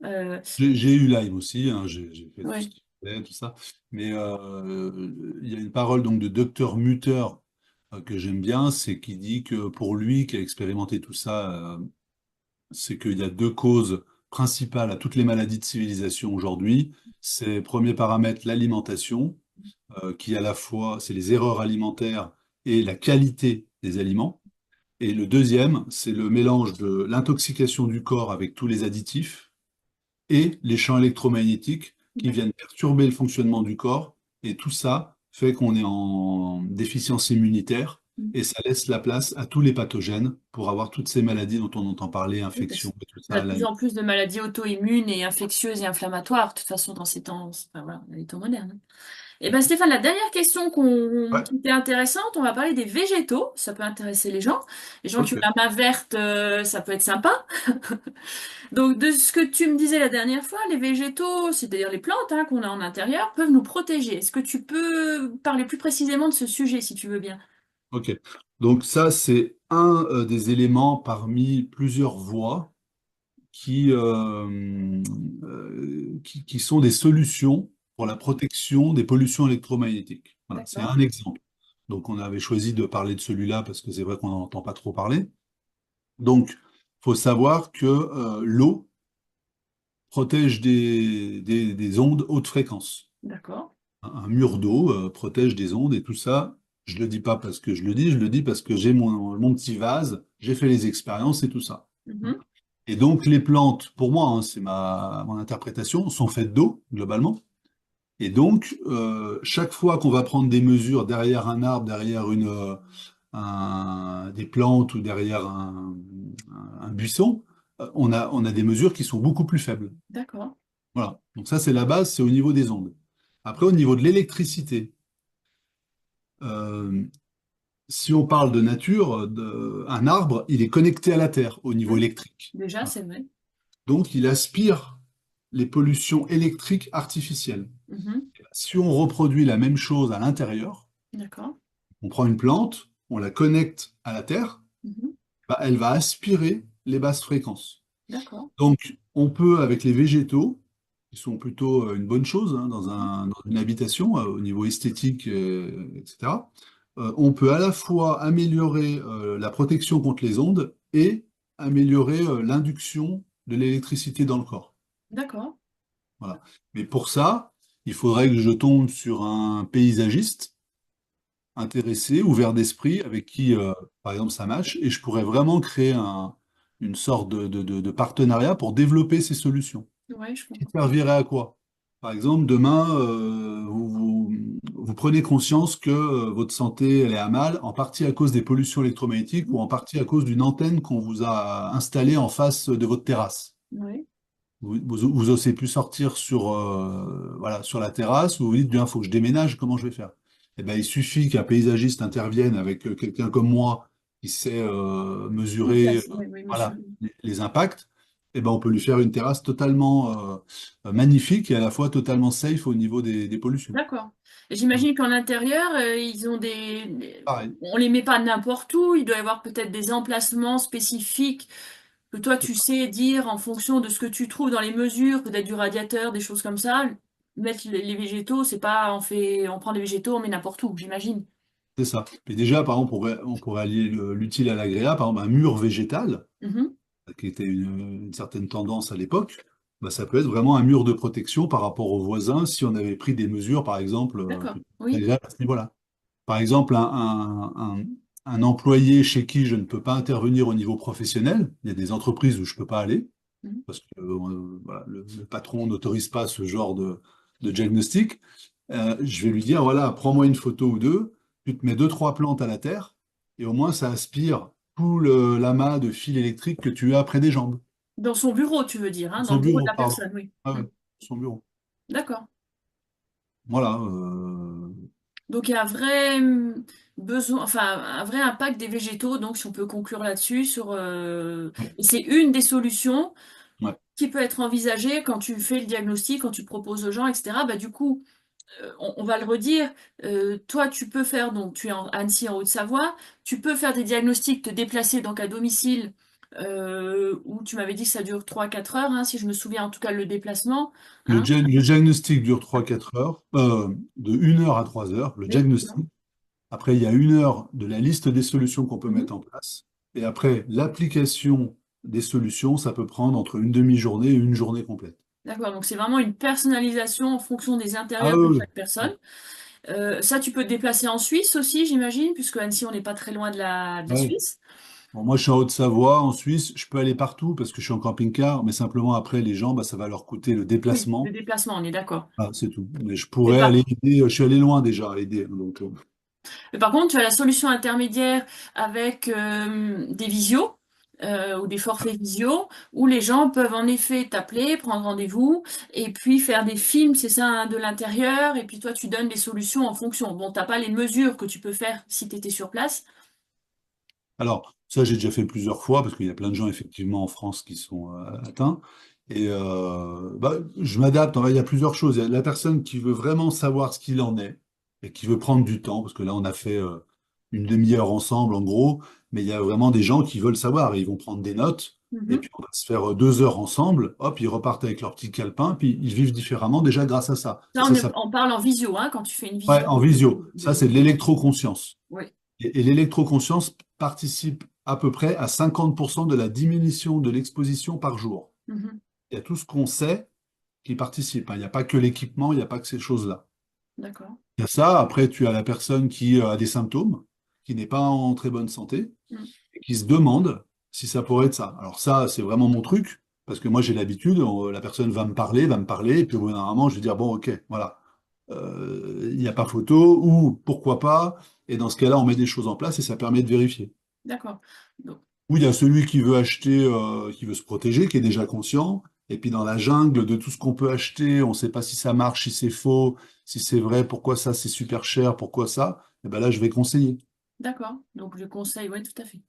Euh, J'ai eu Lyme aussi, hein, j'ai fait tout ce ouais, qu'il fallait, tout ça. Mais il y a une parole donc de docteur Mutter que j'aime bien, c'est qui dit que pour lui, qui a expérimenté tout ça, c'est qu'il y a deux causes principales à toutes les maladies de civilisation aujourd'hui. C'est, premier paramètre, l'alimentation, qui à la fois, c'est les erreurs alimentaires et la qualité des aliments. Et le deuxième, c'est le mélange de l'intoxication du corps avec tous les additifs et les champs électromagnétiques qui d'accord. viennent perturber le fonctionnement du corps. Et tout ça fait qu'on est en déficience immunitaire et ça laisse la place à tous les pathogènes pour avoir toutes ces maladies dont on entend parler, Oui, parce infections et tout qu'on a ça. de plus en plus de maladies auto-immunes et infectieuses et inflammatoires, de toute façon, dans ces temps, enfin, voilà, les temps modernes. Eh ben Stéphane, la dernière question Ouais, qui était intéressante, on va parler des végétaux. Ça peut intéresser les gens. Les gens qui ont ok. la main verte, ça peut être sympa. Donc, de ce que tu me disais la dernière fois, les végétaux, c'est-à-dire les plantes hein, qu'on a en intérieur, peuvent nous protéger. Est-ce que tu peux parler plus précisément de ce sujet, si tu veux bien? Ok. Donc ça, c'est un des éléments parmi plusieurs voies qui sont des solutions pour la protection des pollutions électromagnétiques. Voilà, c'est D'accord. un exemple. Donc on avait choisi de parler de celui-là parce que c'est vrai qu'on n'en entend pas trop parler. Donc, il faut savoir que l'eau protège des ondes haute fréquence. D'accord. Un mur d'eau protège des ondes et tout ça, je le dis pas parce que je le dis parce que j'ai mon petit vase, j'ai fait les expériences et tout ça. Mhm. Et donc les plantes, pour moi, hein, c'est mon interprétation, sont faites d'eau globalement. Et donc chaque fois qu'on va prendre des mesures derrière un arbre, derrière des plantes ou derrière un buisson, on a des mesures qui sont beaucoup plus faibles. D'accord. Voilà. Donc ça, c'est la base, c'est au niveau des ondes. Après, au niveau de l'électricité, euh, si on parle de nature, un arbre, il est connecté à la Terre au niveau Oui. électrique. Déjà, Voilà. c'est vrai. Donc, il aspire les pollutions électriques artificielles. Mhm. Si on reproduit la même chose à l'intérieur, D'accord. on prend une plante, on la connecte à la Terre, Mhm. bah, elle va aspirer les basses fréquences. D'accord. Donc, on peut, avec les végétaux, qui sont plutôt une bonne chose hein, dans une habitation, au niveau esthétique, etc., on peut à la fois améliorer la protection contre les ondes et améliorer l'induction de l'électricité dans le corps. D'accord. Voilà. Mais pour ça, il faudrait que je tombe sur un paysagiste intéressé, ouvert d'esprit, avec qui, par exemple, ça match, et je pourrais vraiment créer une sorte de partenariat pour développer ces solutions. Ouais, je Qui comprends. servirait à quoi? Par exemple, demain, vous prenez conscience que votre santé, elle est à mal, en partie à cause des pollutions électromagnétiques ou Mhm. en partie à cause d'une antenne qu'on vous a installée en face de votre terrasse. Ouais. Vous osez plus sortir sur, voilà, sur la terrasse, vous vous dites, bien, il faut que je déménage, comment je vais faire? Eh ben, il suffit qu'un paysagiste intervienne avec quelqu'un comme moi qui sait mesurer Oui, oui, monsieur. voilà, les impacts. Eh ben, on peut lui faire une terrasse totalement magnifique et à la fois totalement safe au niveau des pollutions. D'accord. Et j'imagine qu'en intérieur, ils ont Pareil. on les met pas n'importe où. Il doit y avoir peut-être des emplacements spécifiques que toi, tu sais dire en fonction de ce que tu trouves dans les mesures, peut-être du radiateur, des choses comme ça. Mettre les végétaux, c'est pas on prend des végétaux, on met n'importe où, j'imagine. C'est ça. Et déjà, par exemple, on pourrait allier l'utile à l'agréable. Par exemple, un mur végétal, Mhm. qui était une certaine tendance à l'époque, bah, ça peut être vraiment un mur de protection par rapport aux voisins si on avait pris des mesures, par exemple, D'accord. plutôt Oui. agréables à ce niveau-là. Par exemple, un employé chez qui je ne peux pas intervenir au niveau professionnel, il y a des entreprises où je ne peux pas aller, Mhm. parce que voilà, le patron n'autorise pas ce genre de diagnostic. Je vais lui dire, voilà, prends-moi une photo ou deux, tu te mets deux, trois plantes à la terre, et au moins ça aspire tout l'amas de fils électriques que tu as près des jambes. Dans son bureau, tu veux dire, hein, dans Son le bureau de bureau, la pardon. personne, oui. Ah Mhm. ouais, son bureau. D'accord. Voilà. Donc il y a un vrai besoin, enfin un vrai impact des végétaux, donc si on peut conclure là-dessus, Ouais, et c'est une des solutions ouais. qui peut être envisagée quand tu fais le diagnostic, quand tu proposes aux gens, etc. Bah, du coup, on va le redire, toi tu peux faire, donc tu es en Annecy en Haute-Savoie, tu peux faire des diagnostics, te déplacer donc à domicile, où tu m'avais dit que ça dure 3 4 heures, hein, si je me souviens en tout cas le déplacement. Hein. Le diagnostic dure 3 4 heures, de 1 heure à 3 heures, le Oui, d'accord. diagnostic. Après, il y a 1 heure de la liste des solutions qu'on peut Mhm. mettre en place. Et après, l'application des solutions, ça peut prendre entre une demi-journée et une journée complète. D'accord, donc c'est vraiment une personnalisation en fonction des Ah intérieurs de oui, chaque oui. personne. Ça, tu peux te déplacer en Suisse aussi, j'imagine, puisque Annecy, on n'est pas très loin de la Ouais. Suisse. Bon, moi, je suis en Haute-Savoie, en Suisse. Je peux aller partout parce que je suis en camping-car, mais simplement après, les gens, bah, ça va leur coûter le Oui, le déplacement. déplacement, on est d'accord. Ah, c'est tout. Mais je Mais pourrais par, aller aider. Je suis allé loin déjà à aider, hein, donc, mais par contre, tu as la solution intermédiaire avec des visios ou des forfaits visio, où les gens peuvent en effet t'appeler, prendre rendez-vous, et puis faire des films, c'est ça, hein, de l'intérieur, et puis toi, tu donnes des solutions en fonction. Bon, t'as pas les mesures que tu peux faire si tu étais sur place. alors, ça, j'ai déjà fait plusieurs fois parce qu'il y a plein de gens, effectivement, en France qui sont atteints. Et bah, je m'adapte. Il y a plusieurs choses. Il y a la personne qui veut vraiment savoir ce qu'il en est et qui veut prendre du temps, parce que là, on a fait une demi-heure ensemble, en gros. Mais il y a vraiment des gens qui veulent savoir et ils vont prendre des notes. Et Mhm. puis, on va se faire 2 heures ensemble. Hop, ils repartent avec leur petit calepin. Puis, ils vivent différemment déjà grâce à ça. Ça, Et ça, on parle en visio, hein, quand tu fais une ouais, visio en visio. Ça, c'est de de- l'électroconscience. Oui. Et l'électroconscience participe à peu près à 50% de la diminution de l'exposition par jour. Mhm. Il y a tout ce qu'on sait qui participe, hein. Il n'y a pas que l'équipement, il n'y a pas que ces choses-là. D'accord. Il y a ça, après tu as la personne qui a des symptômes, qui n'est pas en très bonne santé, Mm. et qui se demande si ça pourrait être ça. Alors ça, c'est vraiment mon truc, parce que moi j'ai l'habitude, la personne va me parler, et puis au bout d'un moment, je vais dire, bon ok, voilà. Il n'y a pas photo, ou pourquoi pas, et dans ce cas-là, on met des choses en place et ça permet de vérifier. D'accord. Donc, Oui, il y a celui qui veut acheter, qui veut se protéger, qui est déjà conscient. Et puis dans la jungle de tout ce qu'on peut acheter, on ne sait pas si ça marche, si c'est faux, si c'est vrai, pourquoi ça c'est super cher, pourquoi ça. Et ben là, je vais conseiller. d'accord. Donc, le conseil, oui, tout à fait.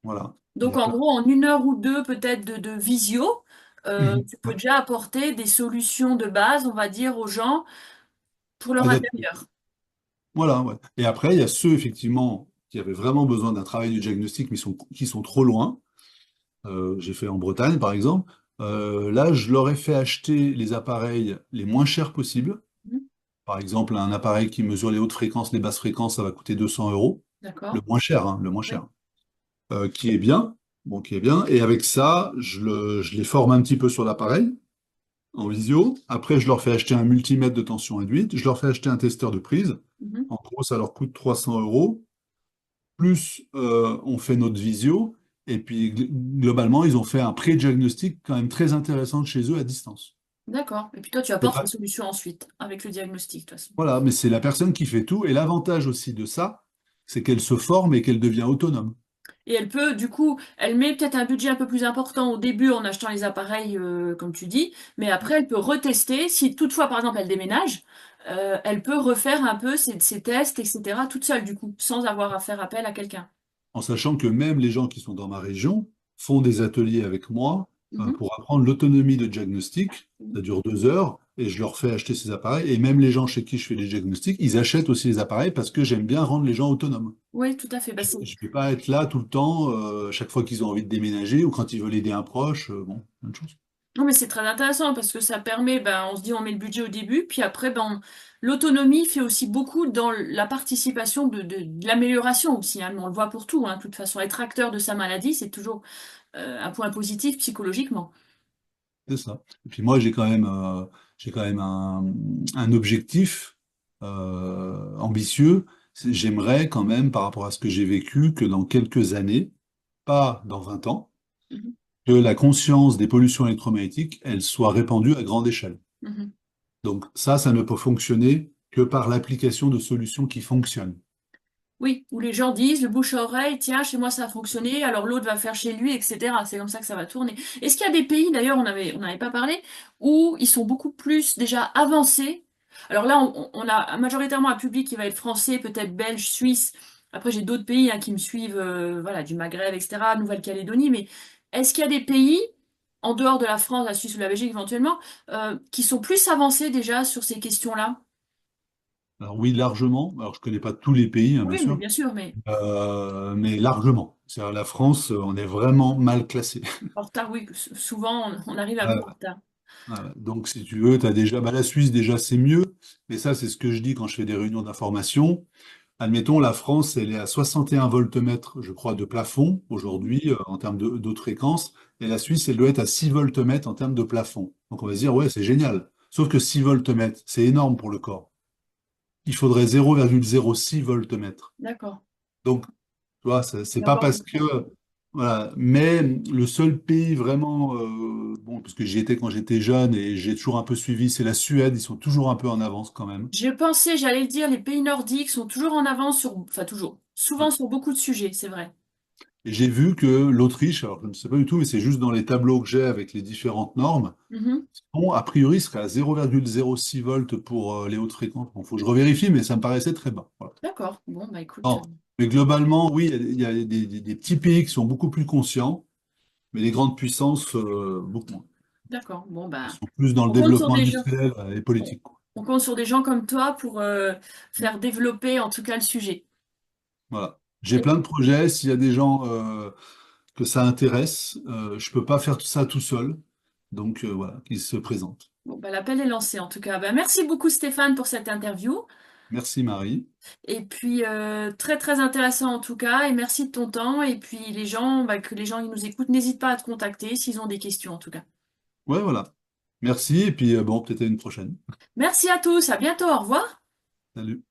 Voilà. Il y Donc, a en plein. gros, en 1 heure ou deux, peut-être de visio, Mhm. tu peux Ouais. déjà apporter des solutions de base, on va dire, aux gens pour leur Adapté. intérieur. Voilà, ouais. Et après, il y a ceux, effectivement, qui avaient vraiment besoin d'un travail de diagnostic, mais qui sont trop loin. J'ai fait en Bretagne, par exemple. Là, je leur ai fait acheter les appareils les moins chers possibles. Mhm. Par exemple, un appareil qui mesure les hautes fréquences, les basses fréquences, ça va coûter 200 euros. Le D'accord. moins cher, hein, le moins Oui. cher. Qui est bien. bon, qui est bien. Et avec ça, je les forme un petit peu sur l'appareil, en visio. Après, je leur fais acheter un multimètre de tension induite. Je leur fais acheter un testeur de prise. Mhm. En gros, ça leur coûte 300 euros. Plus on fait notre visio. Et puis, globalement, ils ont fait un pré-diagnostic quand même très intéressant de chez eux à distance. D'accord. Et puis toi, tu C'est apportes la pas- solution ensuite, avec le diagnostic, de toute façon. Voilà, mais c'est la personne qui fait tout. Et l'avantage aussi de ça, c'est qu'elle se forme et qu'elle devient autonome. Et elle peut, du coup, elle met peut-être un budget un peu plus important au début en achetant les appareils, comme tu dis, mais après, elle peut retester. Si toutefois, par exemple, elle déménage, elle peut refaire un peu ses tests, etc., toute seule, du coup, sans avoir à faire appel à quelqu'un. En sachant que même les gens qui sont dans ma région font des ateliers avec moi Mhm. pour apprendre l'autonomie de diagnostic. Ça dure 2 heures et je leur fais acheter ces appareils. Et même les gens chez qui je fais les diagnostics, ils achètent aussi les appareils parce que j'aime bien rendre les gens autonomes. Oui, tout à fait. Bah, Je ne vais pas être là tout le temps, chaque fois qu'ils ont envie de déménager ou quand ils veulent aider un proche. Bon, plein de choses. non, mais c'est très intéressant parce que ça permet, ben, on se dit on met le budget au début, puis après, ben, l'autonomie fait aussi beaucoup dans la participation de l'amélioration aussi, hein. On le voit pour tout, hein. De toute façon, être acteur de sa maladie, c'est toujours un point positif psychologiquement. C'est ça. Et puis moi, j'ai quand même un objectif ambitieux. J'aimerais quand même, par rapport à ce que j'ai vécu, que dans quelques années, pas dans 20 ans, Mhm, que la conscience des pollutions électromagnétiques, elle soit répandue à grande échelle. mhm. Donc ça ne peut fonctionner que par l'application de solutions qui fonctionnent. Oui, où les gens disent le bouche à oreille, tiens, chez moi ça a fonctionné, alors l'autre va faire chez lui, etc. C'est comme ça que ça va tourner. Est-ce qu'il y a des pays, d'ailleurs, on n'avait pas parlé, où ils sont beaucoup plus déjà avancés? Alors là, on a majoritairement un public qui va être français, peut-être belge, suisse. Après, j'ai d'autres pays, hein, qui me suivent, voilà, du Maghreb, etc., Nouvelle-Calédonie. Mais est-ce qu'il y a des pays, en dehors de la France, la Suisse ou la Belgique éventuellement, qui sont plus avancés déjà sur ces questions-là? Alors oui, largement. Alors je connais pas tous les pays, hein, bien Oui, mais sûr, bien sûr, mais mais largement. C'est-à-dire la France, on est vraiment mal classé. en retard, oui, souvent on arrive un peu en retard. Voilà. Donc, si tu veux, tu as déjà, bah, la Suisse, déjà, c'est mieux. Mais ça, c'est ce que je dis quand je fais des réunions d'information. Admettons, la France, elle est à 61 voltmètres, je crois, de plafond aujourd'hui, en termes de haute fréquence. Et la Suisse, elle doit être à 6 voltmètres en termes de plafond. Donc, on va se dire, ouais, c'est génial. Sauf que 6 voltmètres, c'est énorme pour le corps. Il faudrait 0,06 voltmètres. D'accord. Donc, tu vois, c'est C'est pas encore parce plus que, fort. voilà, mais le seul pays vraiment, bon, parce que j'y étais quand j'étais jeune et j'ai toujours un peu suivi, c'est la Suède, ils sont toujours un peu en avance quand même. J'ai pensé, j'allais le dire, les pays nordiques sont toujours en avance sur, enfin toujours, Ouais. souvent sur beaucoup de sujets, c'est vrai. Et j'ai vu que l'Autriche, alors je ne sais pas du tout, mais c'est juste dans les tableaux que j'ai avec les différentes normes, Mhm. bon, a priori, serait à 0,06 volts pour les hautes fréquences. Bon, faut que je revérifie, mais ça me paraissait très bas. Voilà. D'accord. Bon, bah écoute, Bon. Mais globalement, oui, il y a des petits pays qui sont beaucoup plus conscients, mais les grandes puissances, beaucoup moins. d'accord. Bon, Ils bah sont plus dans le on compte sur développement des gens. industriel et On, politique, quoi. on compte sur des gens comme toi pour faire développer en tout cas le sujet. Voilà. J'ai plein de projets. S'il y a des gens que ça intéresse, je peux pas faire tout ça tout seul. Donc voilà, qu'ils se présentent. Bon, bah l'appel est lancé en tout cas. Bah, merci beaucoup Stéphane pour cette interview. Merci Marie. Et puis très très intéressant en tout cas. Et merci de ton temps. Et puis les gens, bah, que les gens qui nous écoutent, n'hésitent pas à te contacter s'ils ont des questions en tout cas. Ouais, voilà. Merci et puis bon, peut-être à une prochaine. Merci à tous, à bientôt, au revoir. Salut.